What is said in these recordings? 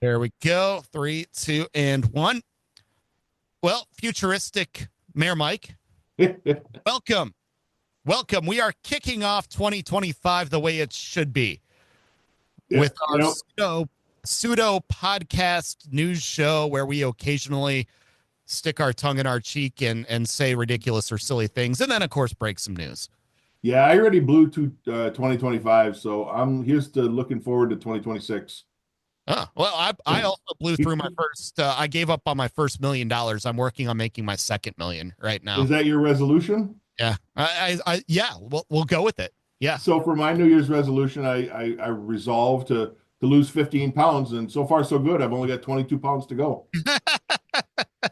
There we go. Three, two, and one. Well, futuristic Mayor Mike, welcome. Welcome. We are kicking off 2025 the way it should be Yeah, with our pseudo podcast news show where we occasionally stick our tongue in our cheek and say ridiculous or silly things. And then, of course, break some news. yeah, I already blew to 2025, so I'm here's to looking forward to 2026. Well, I also blew through my first, I gave up on my first $1 million. I'm working on making my second million right Is now. that your resolution? Yeah. Yeah, we'll go with it. Yeah. So for my New Year's resolution, I resolved to lose 15 pounds, and so far so good. I've only got 22 pounds to go.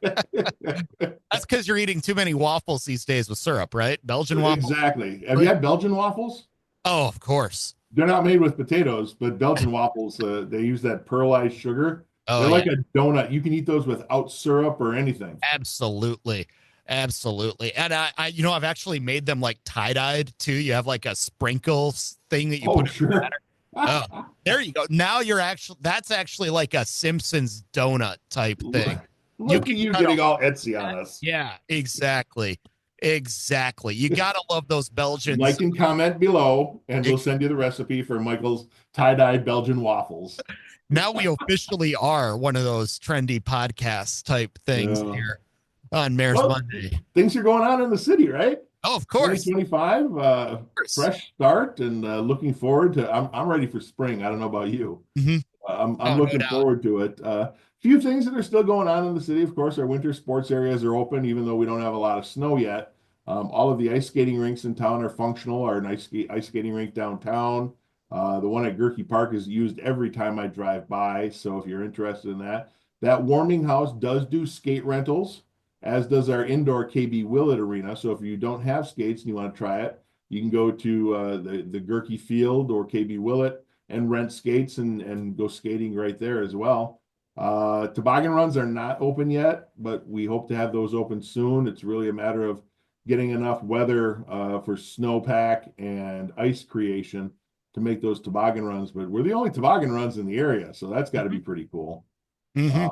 That's because you're eating too many waffles these days with syrup, right? Belgian waffles. Exactly. Have you had Belgian waffles? Oh, of course. They're not made with potatoes, but Belgian waffles, they use that pearlized sugar. Oh, They're yeah. like a donut. You can eat those without syrup or anything. Absolutely. Absolutely. And I've actually made them like tie-dyed too. You have like a sprinkles thing that you Oh, put in the sure. batter. Oh, there you go. Now that's actually like a Simpsons donut type thing. You Look can at you cut getting a all Etsy on us. Yeah, exactly. Exactly. You gotta love those Belgians. Like and comment below, and we'll send you the recipe for Michael's tie-dye Belgian waffles. Now we officially are one of those trendy podcast type things Yeah. here on Mayor's Well, Monday. things are going on in the city, right? Oh, of course. Of 2025, course. fresh start, and looking forward to. I'm ready for spring. I don't know about you. Hmm. I'm Oh, no looking doubt. forward to it. Few things that are still going on in the city. Of course, our winter sports areas are open, even though we don't have a lot of snow yet. All of the ice skating rinks in town are functional. Our ice skating rink downtown, the one at Gerke Park is used every time I drive by. So if you're interested in that, that warming house does do skate rentals, as does our indoor KB Willett Arena. So if you don't have skates and you want to try it, you can go to the Gerke Field or KB Willett and rent skates and go skating right there as well. Toboggan runs are not open yet, but we hope to have those open soon. It's really a matter of getting enough weather for snowpack and ice creation to make those toboggan runs. But we're the only toboggan runs in the area, so that's got to be pretty cool. Hmm. Uh,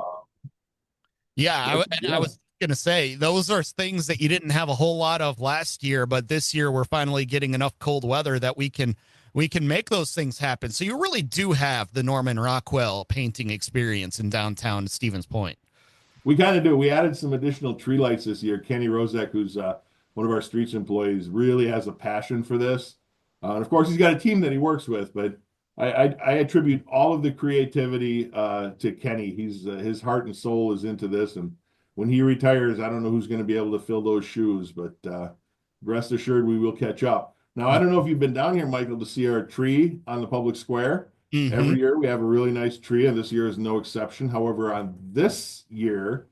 Yeah, and I yeah, was gonna say those are things that you didn't have a whole lot of last year, but this year we're finally getting enough cold weather that we can make those things happen. So you really do have the Norman Rockwell painting experience in downtown Stevens Point. we kind of do. We added some additional tree lights this year. Kenny Rozek, who's one of our streets employees, really has a passion for this. And of course, he's got a team that he works with, but I attribute all of the creativity to Kenny. His heart and soul is into this, and when he retires, I don't know who's going to be able to fill those shoes, but rest assured, we will catch up. Now, I don't know if you've been down here, Michael, to see our tree on the public square. Mm-hmm. Every year we have a really nice tree, and this year is no exception. However, on this year,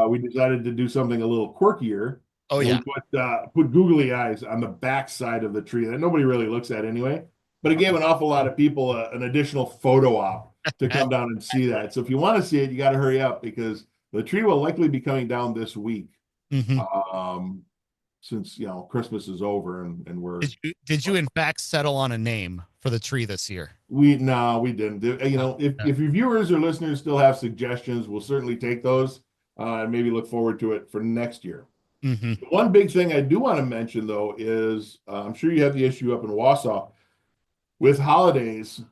we decided to do something a little quirkier, Oh and we yeah. put googly eyes on the back side of the tree that nobody really looks at anyway. But it gave an awful lot of people an additional photo op to come down and see that. So if you want to see it, you got to hurry up because the tree will likely be coming down this week. Hmm. Um, since Christmas is over and we're Did you in fact settle on a name for the tree this year? we no we didn't do, Oh, if your viewers or listeners still have suggestions, we'll certainly take those and maybe look forward to it for next year. mm-hmm. One big thing I do want to mention though is I'm sure you have the issue up in Wausau with holidays.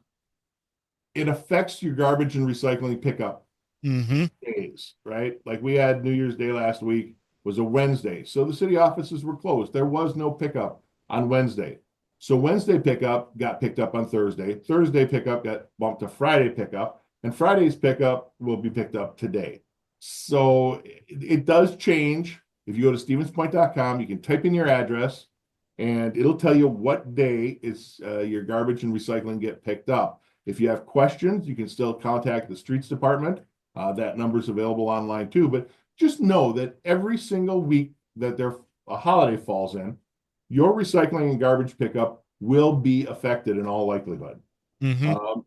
It affects your garbage and recycling pickup Mm-hmm. days, right? Like we had New Year's Day last week was a Wednesday. So the city offices were closed. There was no pickup on Wednesday. So Wednesday pickup got picked up on Thursday. Thursday pickup got bumped to Friday pickup, and Friday's pickup will be picked up today. So it does change. If you go to stevenspoint.com, you can type in your address and it'll tell you what day is your garbage and recycling get picked up. If you have questions, you can still contact the streets department. That number is available online too. But just know that every single week that a holiday falls in, your recycling and garbage pickup will be affected in all likelihood. Mm-hmm. Um,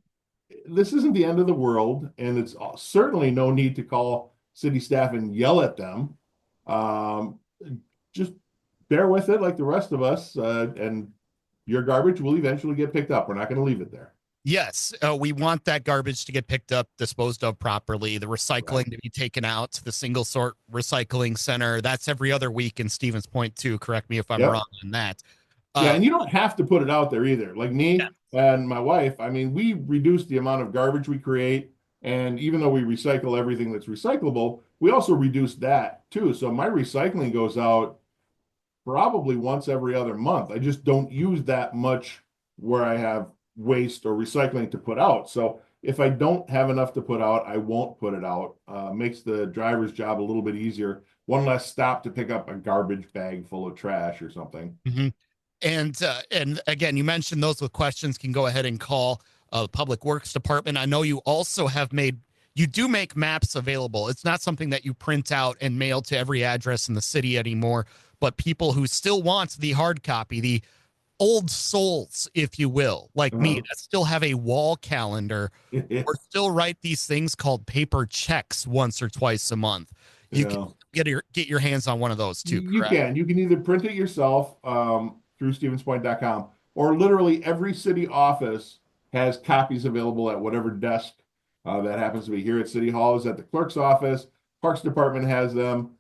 this isn't the end of the world, and it's certainly no need to call city staff and yell at them. Um, just bear with it like the rest of us, and your garbage will eventually get picked up. We're not going to leave it there. Yes, we want that garbage to get picked up, disposed of properly, the Right. recycling to be taken out to the single sort recycling center. That's every other week in Stevens Point, too. Correct me if I'm wrong Yep. on that. Yeah, Uh, and you don't have to put it out there either. Like yeah. me and my wife, I mean, we reduce the amount of garbage we create. And even though we recycle everything that's recyclable, we also reduce that too. So my recycling goes out probably once every other month. I just don't use that much where I have waste or recycling to put out. So if I don't have enough to put out, I won't put it out. Makes the driver's job a little bit easier. One less stop to pick up a garbage bag full of trash or something. Mhm. And again, you mentioned those with questions can go ahead and call the Public Works Department. I know you also have made you do make maps available. It's not something that you print out and mail to every address in the city anymore, but people who still want the hard copy, the old souls, if you will, like me, Uh-huh. that still have a wall calendar or still write these things called paper checks once or twice a month. You can Yeah. get your hands on one of those too, You correct? can. You can either print it yourself through stevenspoint.com, or literally every city office has copies available at whatever desk that happens to be. Here at City Hall is at the clerk's office. Parks Department has them.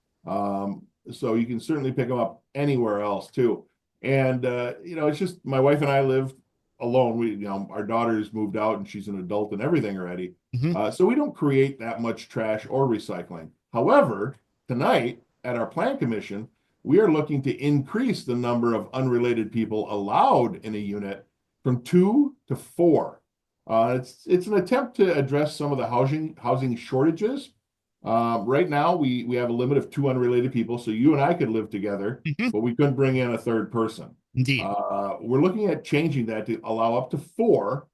So you can certainly pick them up anywhere else too. And it's just my wife and I live alone. Our daughter's moved out and she's an adult and everything already. Hmm. So we don't create that much trash or recycling. However, tonight at our plan commission, we are looking to increase the number of unrelated people allowed in a unit from 2 to 4. It's an attempt to address some of the housing shortages. Right now, we have a limit of 2 unrelated people, so you and I could live together, Hmm. but we couldn't bring in a third person. Indeed. We're looking at changing that to allow up to 4.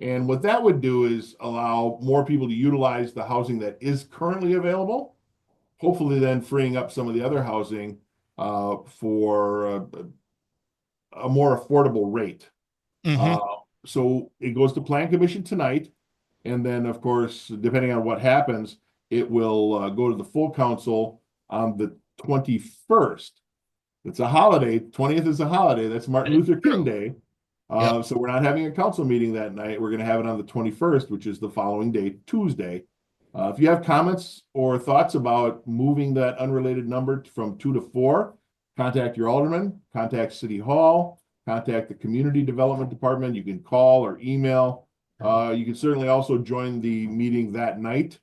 And what that would do is allow more people to utilize the housing that is currently available, hopefully then freeing up some of the other housing for a more affordable rate. Hmm. Uh, so it goes to Plan Commission tonight, and then, of course, depending on what happens, it will go to the full council on the 21st. It's a holiday. 20th is a holiday. That's Martin That is Luther King true. Day. Yep. So we're not having a council meeting that night. We're going to have it on the 21st, which is the following day, Tuesday. If you have comments or thoughts about moving that unrelated number from 2 to 4, contact your alderman, contact City Hall, contact the Community Development Department. You can call or email. You can certainly also join the meeting that night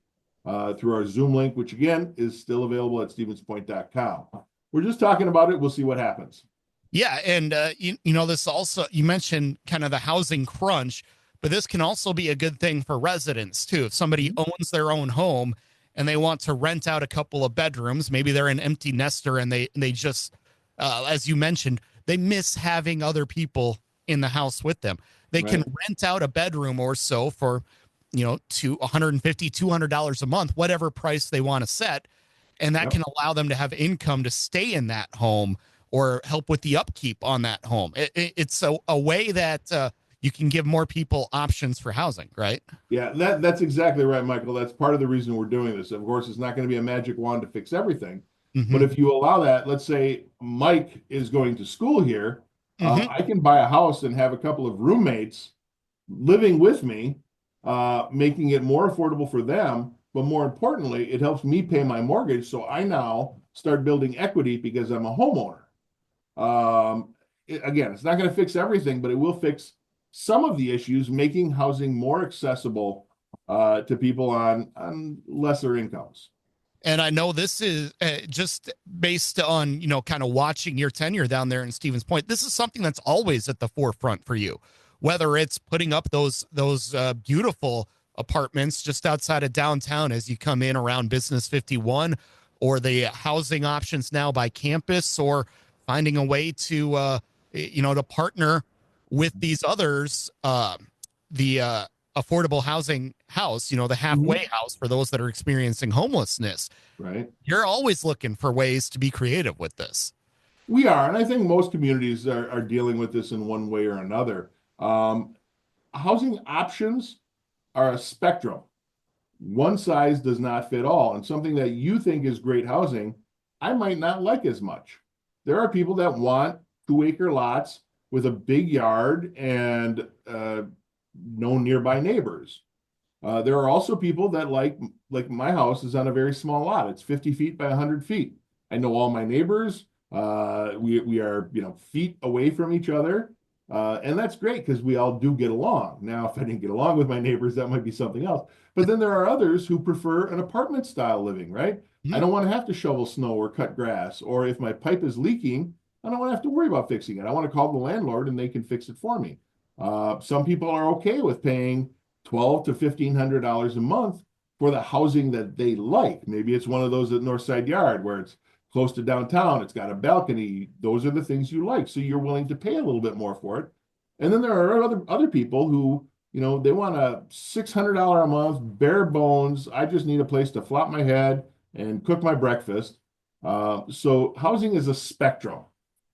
through our Zoom link, which again is still available at stevenspoint.com. We're just talking about it. We'll see what happens. Yeah, and this also you mentioned kind of the housing crunch, but this can also be a good thing for residents too. If somebody Mhm. owns their own home and they want to rent out a couple of bedrooms, maybe they're an empty nester and they just, as you mentioned, they miss having other people in the house with them. They can Right. rent out a bedroom or so for, to 150, $200 a month, whatever price they want to set, and that Yep. can allow them to have income to stay in that home or help with the upkeep on that home. It's a way that you can give more people options for housing, right? Yeah, that's exactly right, Michael. That's part of the reason we're doing this. Of course, it's not going to be a magic wand to fix everything, but Hmm. if you allow that, let's say Mike is going to school here, Hmm. I can buy a house and have a couple of roommates living with me, making it more affordable for them. But more importantly, it helps me pay my mortgage. So I now start building equity because I'm a homeowner. Again, it's not going to fix everything, but it will fix some of the issues, making housing more accessible to people on lesser incomes. And I know this is just based on, kind of watching your tenure down there in Stevens Point. This is something that's always at the forefront for you, whether it's putting up those beautiful apartments just outside of downtown as you come in around Business 51, or the housing options now by campus, or finding a way to partner with these others, the affordable housing house, the halfway Mhm. house for those that are experiencing homelessness. Right. You're always looking for ways to be creative with this. We are, and I think most communities are dealing with this in one way or another. Um, Housing options are a spectrum. One size does not fit all, and something that you think is great housing, I might not like as much. There are people that want 2 acre lots with a big yard and no nearby neighbors. There are also people that like my house is on a very small lot. It's 50 feet by 100 feet. I know all my neighbors. We are, feet away from each other. And that's great because we all do get along. Now, if I didn't get along with my neighbors, that might be something else. But then there are others who prefer an apartment style living, right? I Mhm. don't want to have to shovel snow or cut grass, or if my pipe is leaking, I don't want to have to worry about fixing it. I want to call the landlord and they can fix it for me. Some people are okay with paying 12 to $1,500 a month for the housing that they like. Maybe it's one of those at Northside Yard where it's close to downtown, it's got a balcony. Those are the things you like, so you're willing to pay a little bit more for it. And then there are other people who, they want a $600 a month bare bones. I just need a place to flop my head and cook my breakfast. So housing is a spectrum,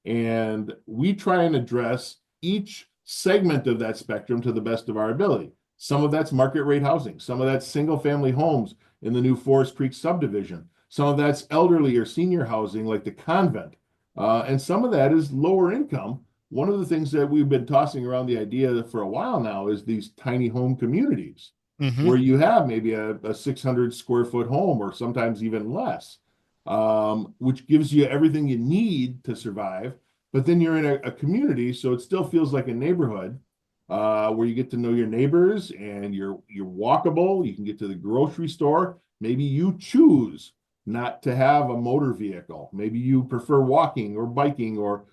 and we try and address each segment of that spectrum to the best of our ability. Some of that's market rate housing. Some of that's single family homes in the new Forest Creek subdivision. Some of that's elderly or senior housing like the convent. And some of that is lower income. One of the things that we've been tossing around the idea for a while now is these tiny home communities Mhm. where you have maybe a 600 square foot home or sometimes even less, which gives you everything you need to survive. But then you're in a community, so it still feels like a neighborhood where you get to know your neighbors and you're walkable. You can get to the grocery store. Maybe you choose not to have a motor vehicle. Maybe you prefer walking or biking or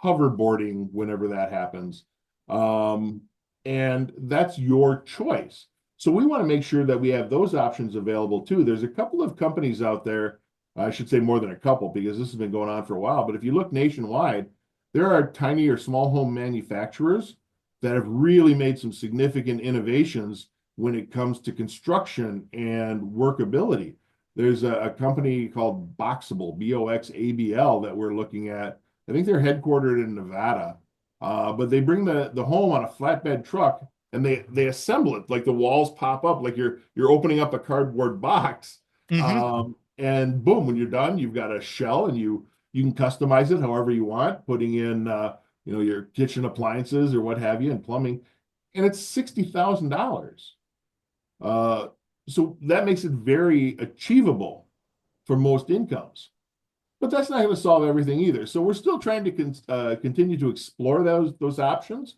hoverboarding whenever that happens. Um, and that's your choice. So we want to make sure that we have those options available too. There's a couple of companies out there, I should say more than a couple because this has been going on for a while, but if you look nationwide, there are tiny or small home manufacturers that have really made some significant innovations when it comes to construction and workability. There's a company called Boxable, Boxabl, that we're looking at. I think they're headquartered in Nevada, but they bring the home on a flatbed truck and they assemble it like the walls pop up like you're opening up a cardboard box. Mhm. And boom, when you're done, you've got a shell and you can customize it however you want, putting in your kitchen appliances or what have you and plumbing, and it's $60,000. Uh, so that makes it very achievable for most incomes. But that's not going to solve everything either. So we're still trying to continue to explore those options.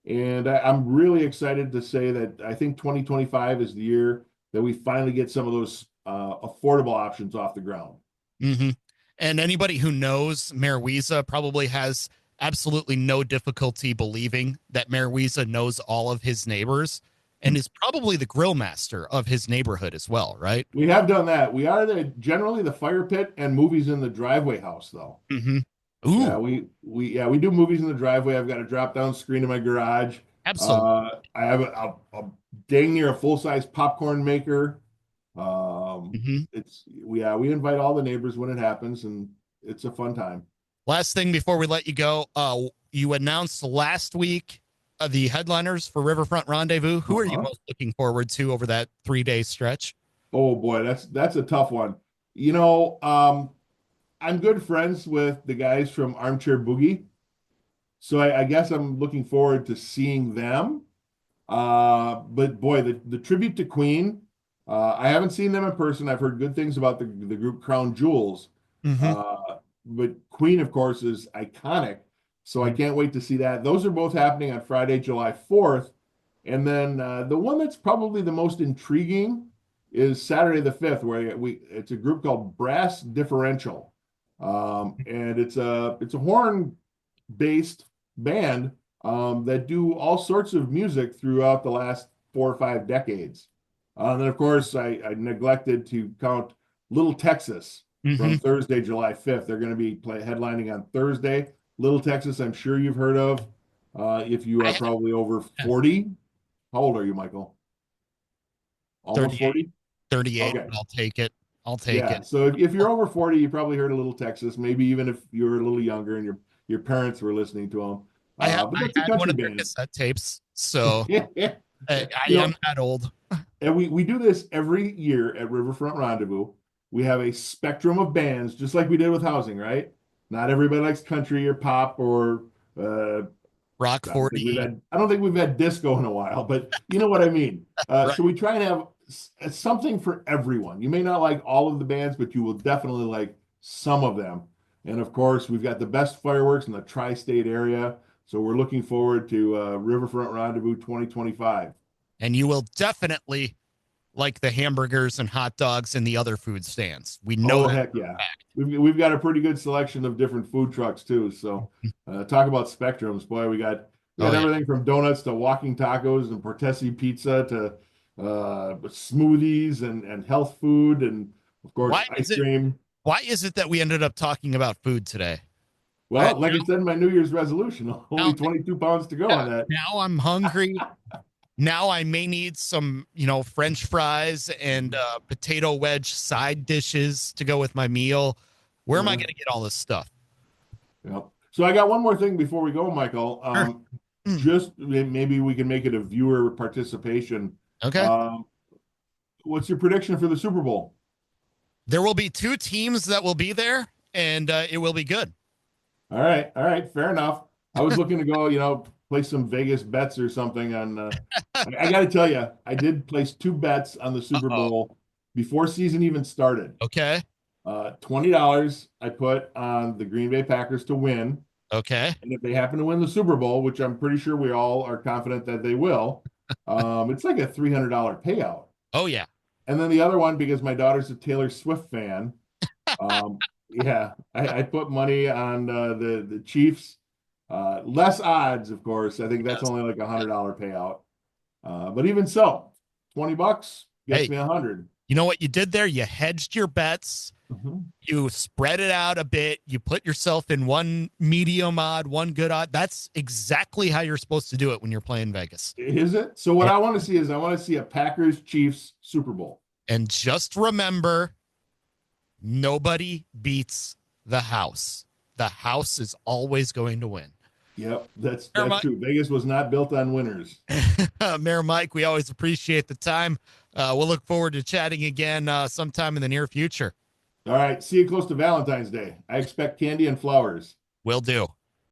And I'm really excited to say that I think 2025 is the year that we finally get some of those affordable options off the ground. Mhm. And anybody who knows Mayor Wiza probably has absolutely no difficulty believing that Mayor Wiza knows all of his neighbors and is probably the grill master of his neighborhood as well, right? We have done that. We are generally the fire pit and movies in the driveway house, though. Mhm. Yeah, Ooh, we do movies in the driveway. I've got a drop down screen in my garage. absolutely. I have a dang near a full size popcorn maker. Mhm. We invite all the neighbors when it happens, and it's a fun time. Last thing before we let you go, you announced last week the headliners for Riverfront Rendezvous. Who are you Uh-huh. most looking forward to over that 3 day stretch? Oh boy, that's a tough one. I'm good friends with the guys from Armchair Boogie, so I guess I'm looking forward to seeing them. But boy, the tribute to Queen, I haven't seen them in person. I've heard good things about the group Crown Jewels. Mm-hmm. But Queen, of course, is iconic. So I can't wait to see that. Those are both happening on Friday, July 4th. And then the one that's probably the most intriguing is Saturday the 5th, where it's a group called Brass Differential. And it's a horn based band that do all sorts of music throughout the last 4 or 5 decades. And then, of course, I neglected to count Little Texas Mm-hmm. from Thursday, July 5th. They're going to be headlining on Thursday. Little Texas, I'm sure you've heard of if you I are have probably over 40. How old are you, Michael? Almost 38, 40? 38, Okay. but I'll take it. I'll take Yeah. it. So if you're over 40, you probably heard of Little Texas, maybe even if you were a little younger and your parents were listening to them. But I that's a had one country of their band. cassette tapes, so you I am know, that old. and we do this every year at Riverfront Rendezvous. We have a spectrum of bands, just like we did with housing, right? Not everybody likes country or pop or Rock 40. I don't think we've had disco in a while, but you know what I mean. Right. So we try and have something for everyone. You may not like all of the bands, but you will definitely like some of them. And of course, we've got the best fireworks in the tri-state area. So we're looking forward to Riverfront Rendezvous 2025. And you will definitely like the hamburgers and hot dogs and the other food stands. We know Oh, that heck for a yeah. fact. We've got a pretty good selection of different food trucks too. So talk about spectrums. Boy, we Oh got yeah. everything from donuts to walking tacos and portesi pizza to smoothies and health food and of course Why is ice it cream. why is it that we ended up talking about food today? I Well, like I said in my New Year's resolution, only now, 22 pounds to go yeah, on that. now I'm hungry. Now I may need some, French fries and potato wedge side dishes to go with my meal. Where am I Uh, going to get all this stuff? yeah. So I got one more thing before we go, Michael. Sure. Just maybe we can make it a viewer participation. Okay. Um, what's your prediction for the Super Bowl? There will be two teams that will be there, and it will be good. All right, fair enough. I was looking to go, play some Vegas bets or something on. I got to tell you, I did place two bets on the Super Uh-oh. Bowl before season even started. Okay. $20 I put on the Green Bay Packers to win, Okay. and if they happen to win the Super Bowl, which I'm pretty sure we all are confident that they will, it's like a $300 payout. Oh yeah. And then the other one, because my daughter's a Taylor Swift fan, yeah, I put money on the Chiefs. Less odds, of course. I think that's Yes. only like $100 payout. But even so, $20 gets Hey, me 100. you know what you did there? You hedged your bets. Mhm. You spread it out a bit. You put yourself in one medium odd, one good odd. That's exactly how you're supposed to do it when you're playing Vegas. Is it? So what Yeah. I want to see is I want to see a Packers Chiefs Super Bowl. And just remember, nobody beats the house. The house is always going to win. Yep, that's Mayor that's Mike, true. Vegas was not built on winners. Mayor Mike, we always appreciate the time. We'll look forward to chatting again sometime in the near future. All right, see you close to Valentine's Day. I expect candy and flowers. Will do.